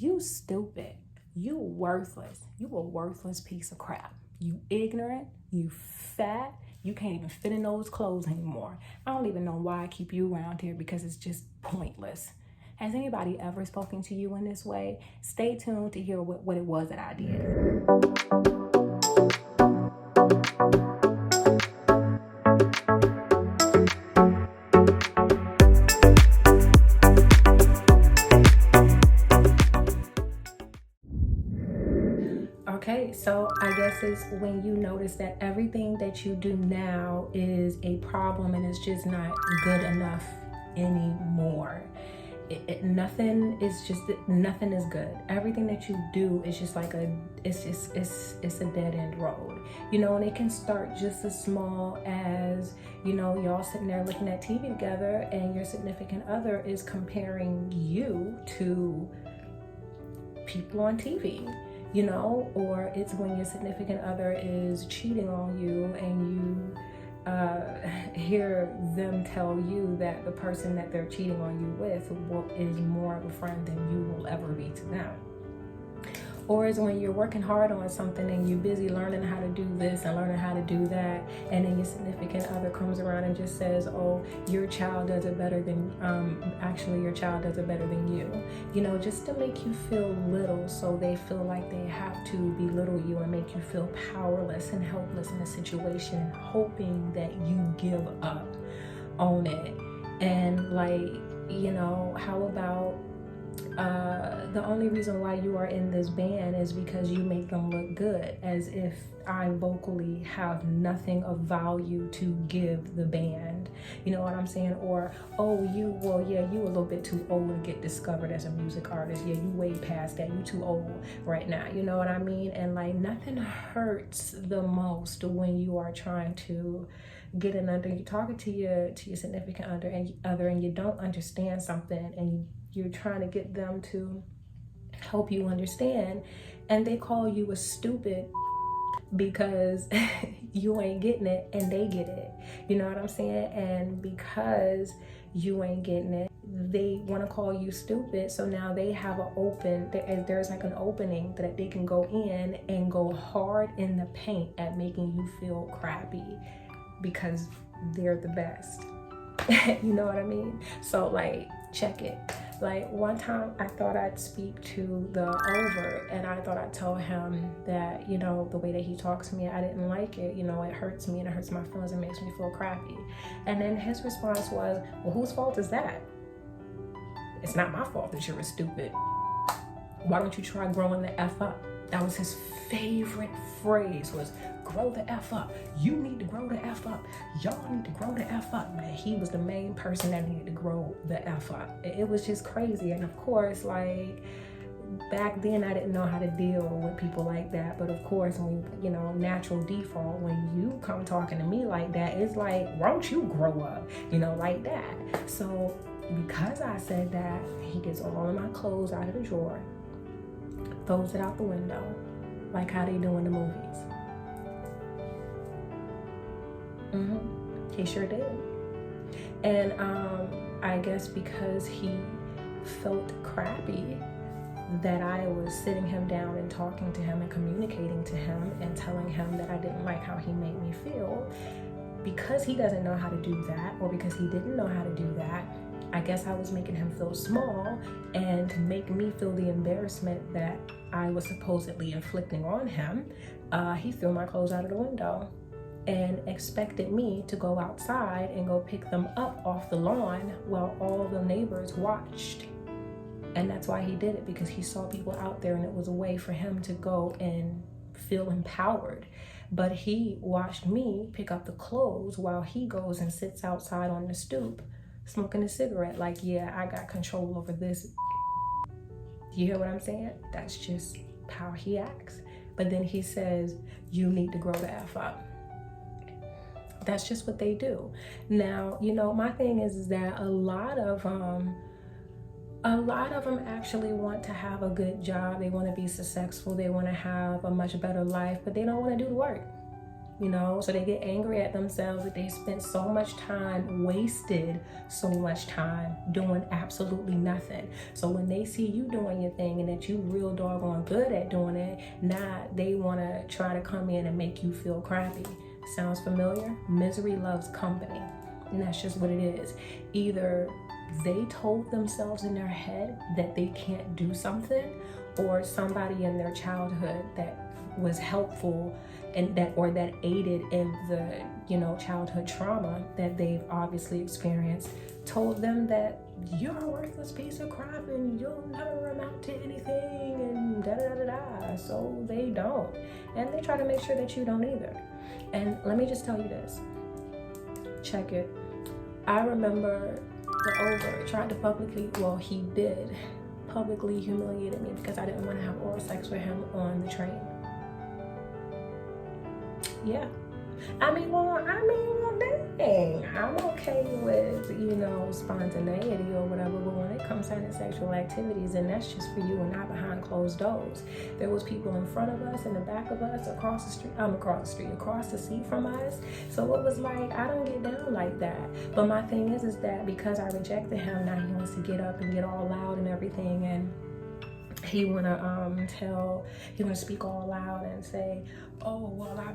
You stupid. You worthless. You a worthless piece of crap. You ignorant. You fat. You can't even fit in those clothes anymore. I don't even know why I keep you around here, because it's just pointless. Has anybody ever spoken to you in this way? Stay tuned to hear what it was that I did. Okay, so I guess it's when you notice that everything that you do now is a problem and it's just not good enough anymore. Nothing is good. Everything that you do is just like it's a dead end road, and it can start just as small as, y'all sitting there looking at TV together and your significant other is comparing you to people on TV, or it's when your significant other is cheating on you and you hear them tell you that the person that they're cheating on you with is more of a friend than you will ever be to them. Or is when you're working hard on something and you're busy learning how to do this and learning how to do that, and then your significant other comes around and just says, oh, your child does it better than, your child does it better than you, just to make you feel little, so they feel like they have to belittle you and make you feel powerless and helpless in a situation, hoping that you give up on it. And how about the only reason why you are in this band is because you make them look good, as if I vocally have nothing of value to give the band. You know what I'm saying? Or, oh, you a little bit too old to get discovered as a music artist. Yeah, you way past that. You too old right now. You know what I mean? And nothing hurts the most when you are trying to get in under, you're talking to your significant other and you don't understand something, and you're trying to get them to help you understand, and they call you a stupid because you ain't getting it and they get it. You know what I'm saying? And because you ain't getting it, they want to call you stupid. So now they have there's like an opening that they can go in and go hard in the paint at making you feel crappy because they're the best. You know what I mean? So check it. One time I thought I'd speak to the over, and I thought I'd tell him that, the way that he talks to me, I didn't like it. It hurts me and it hurts my feelings and makes me feel crappy. And then his response was, well, whose fault is that? It's not my fault that you're a stupid. Why don't you try growing the F up? That was his favorite phrase, was grow the F up. You need to grow the F up. Y'all need to grow the F up. Man, he was the main person that needed to grow the F up. It was just crazy. And of course, back then I didn't know how to deal with people like that. But of course, when, natural default, when you come talking to me like that, it's like, won't you grow up, like that. So because I said that, he gets all of my clothes out of the drawer, throws it out the window, like how they do in the movies. He sure did. And I guess because he felt crappy that I was sitting him down and talking to him and communicating to him and telling him that I didn't like how he made me feel, because he doesn't know how to do that, or because he didn't know how to do that, I guess I was making him feel small and make me feel the embarrassment that I was supposedly inflicting on him. He threw my clothes out of the window and expected me to go outside and go pick them up off the lawn while all the neighbors watched. And that's why he did it, because he saw people out there and it was a way for him to go and feel empowered. But he watched me pick up the clothes while he goes and sits outside on the stoop smoking a cigarette, yeah, I got control over this. You hear what I'm saying? That's just how he acts. But then he says, you need to grow the F up. That's just what they do. Now, my thing is that a lot of them actually want to have a good job. They want to be successful. They want to have a much better life, but they don't want to do the work. you know? So they get angry at themselves that they spent so much time, wasted so much time doing absolutely nothing. So when they see you doing your thing and that you real doggone good at doing it, now they want to try to come in and make you feel crappy. Sounds familiar? Misery loves company. And that's just what it is. Either they told themselves in their head that they can't do something, or somebody in their childhood that was helpful and that aided in the, you know, childhood trauma that they've obviously experienced, told them that you're a worthless piece of crap and you'll never amount to anything and da da da da. So they don't, and they try to make sure that you don't either. And let me just tell you this. Check it. I remember the over tried to he did publicly humiliated me because I didn't want to have oral sex with him on the train. Yeah. I mean, dang. I'm okay with, you know, spontaneity or whatever, but when it comes to sexual activities, and that's just for you and not behind closed doors. There was people in front of us, in the back of us, across the seat from us. So it was like, I don't get down like that. But my thing is that because I rejected him, now he wants to get up and get all loud and everything, and he wanna speak all loud and say, oh, well, I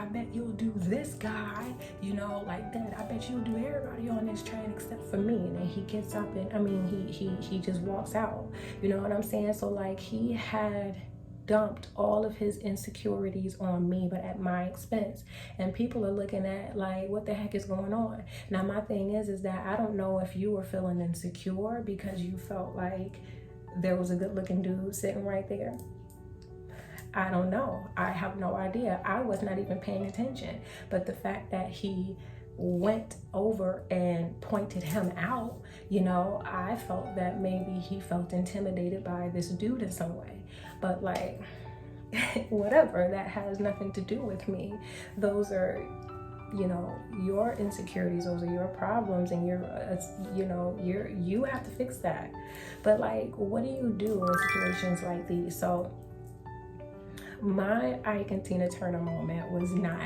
bet you'll do this guy, you know, like that. I bet you'll do everybody on this train except for me. And then he gets up and he just walks out. You know what I'm saying? So like, he had dumped all of his insecurities on me, but at my expense. And people are looking at like, what the heck is going on? Now my thing is that I don't know if you were feeling insecure because you felt like there was a good looking dude sitting right there. I don't know. I have no idea. I was not even paying attention. But the fact that he went over and pointed him out, you know, I felt that maybe he felt intimidated by this dude in some way. But like, whatever, that has nothing to do with me. Those are, you know, your insecurities, those are your problems, and you have to fix that. But like, what do you do in situations like these? So my Ike and Tina Turner moment was not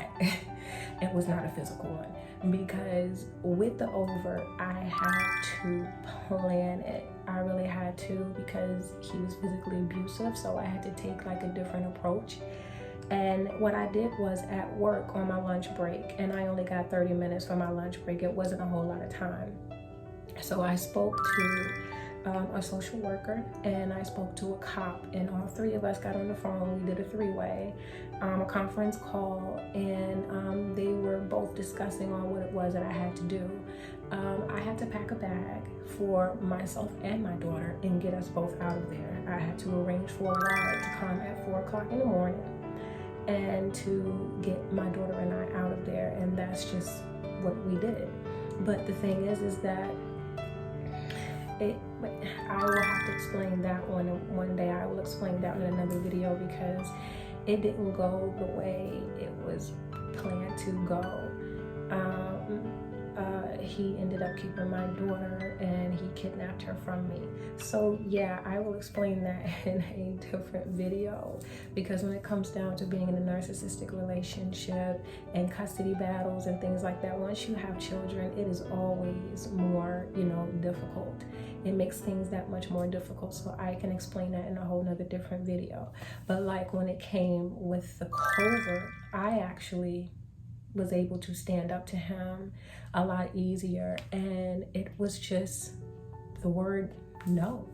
a physical one, because with the over, I had to plan it. I really had to, because he was physically abusive, so I had to take like a different approach. And what I did was, at work on my lunch break, and I only got 30 minutes for my lunch break, it wasn't a whole lot of time. So I spoke to a social worker and I spoke to a cop, and all three of us got on the phone. We did a three-way, a conference call, and they were both discussing on what it was that I had to do. I had to pack a bag for myself and my daughter and get us both out of there. I had to arrange for a ride to come at 4 o'clock in the morning and to get my daughter and I out of there, and that's just what we did. But the thing is that I will have to explain that one day. I will explain that in another video, because it didn't go the way it was planned to go. He ended up keeping my daughter and he kidnapped her from me. So yeah, I will explain that in a different video, because when it comes down to being in a narcissistic relationship and custody battles and things like that, once you have children, it is always more, you know, difficult. It makes things that much more difficult. So I can explain that in a whole nother different video. But like, when it came with the covert, I actually was able to stand up to him a lot easier, and it was just the word no.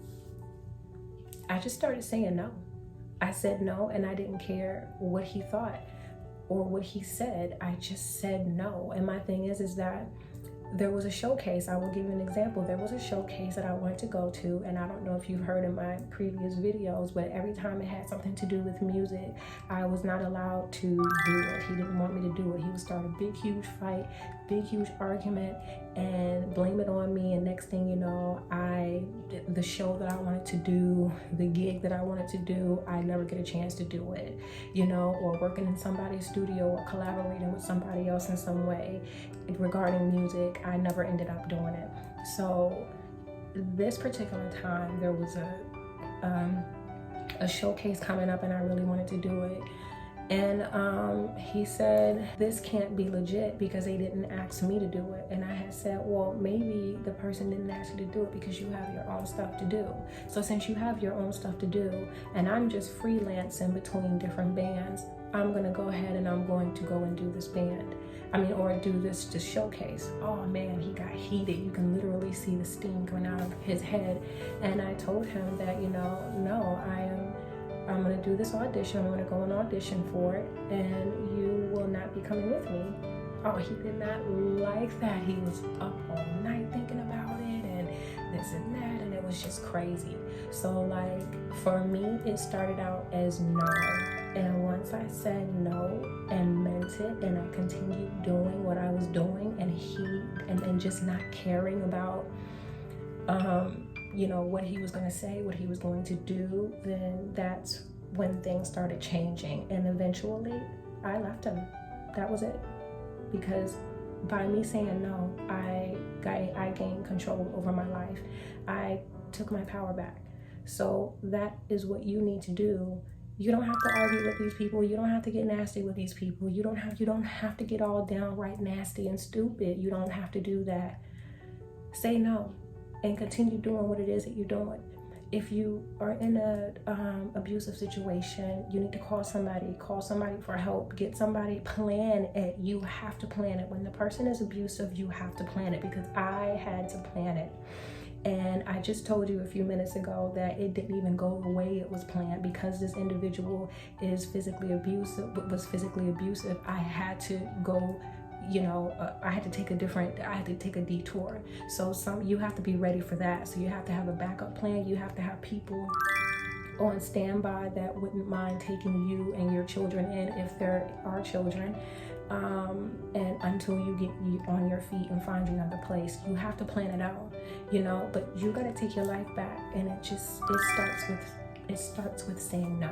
I just started saying no. I said no, and I didn't care what he thought or what he said. I just said no. And my thing is that there was a showcase. I will give you an example. There was a showcase that I wanted to go to, and I don't know if you've heard in my previous videos, but every time it had something to do with music, I was not allowed to do it. He didn't want me to do it. He would start a big, huge fight, big, huge argument, and blame it on me. And next thing you know, the show that I wanted to do, the gig that I wanted to do, I never get a chance to do it, you know, or working in somebody's studio or collaborating with somebody else in some way regarding music. I never ended up doing it. So this particular time, there was a showcase coming up, and I really wanted to do it. And he said, this can't be legit because they didn't ask me to do it. And I had said, well, maybe the person didn't ask you to do it because you have your own stuff to do. So since you have your own stuff to do, and I'm just freelancing between different bands, I'm going to go ahead and I'm going to go and do this band. Or do this showcase. Oh man, he got heated. You can literally see the steam coming out of his head. And I told him that, no, I'm going to do this audition. I'm going to go and audition for it, and you will not be coming with me. Oh, he did not like that. He was up all night thinking about it and this and that, and it was just crazy. So like for me, it started out as no. And once I said no and meant it, and I continued doing what I was doing, and just not caring about what he was going to say, what he was going to do, then that's when things started changing. And eventually I left him. That was it. Because by me saying no, I gained control over my life. I took my power back. So that is what you need to do. You don't have to argue with these people. You don't have to get nasty with these people. You don't have to get all downright nasty and stupid. You don't have to do that. Say no and continue doing what it is that you're doing. If you are in a abusive situation, you need to call somebody for help, get somebody, plan it. You have to plan it. When the person is abusive, you have to plan it, because I had to plan it. And I just told you a few minutes ago that it didn't even go the way it was planned, because this individual was physically abusive. I had to go, I had to take a detour. So you have to be ready for that. So you have to have a backup plan. You have to have people on standby that wouldn't mind taking you and your children in, if there are children, and until you get on your feet and find another place. You have to plan it out, but you got to take your life back, and it starts with saying no.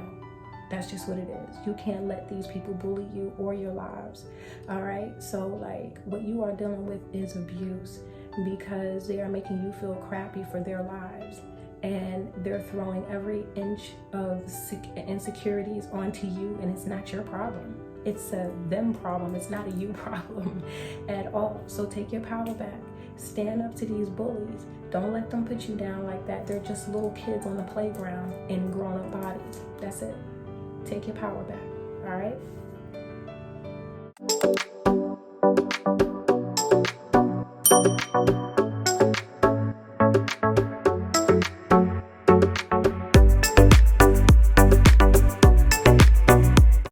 That's just what it is. You can't let these people bully you or your lives. All right. So like what you are dealing with is abuse, because they are making you feel crappy for their lives, and they're throwing every inch of insecurities onto you, and it's not your problem. It's a them problem. It's not a you problem at all. So take your power back. Stand up to these bullies. Don't let them put you down like that. They're just little kids on the playground in grown-up bodies. That's it. Take your power back. All right?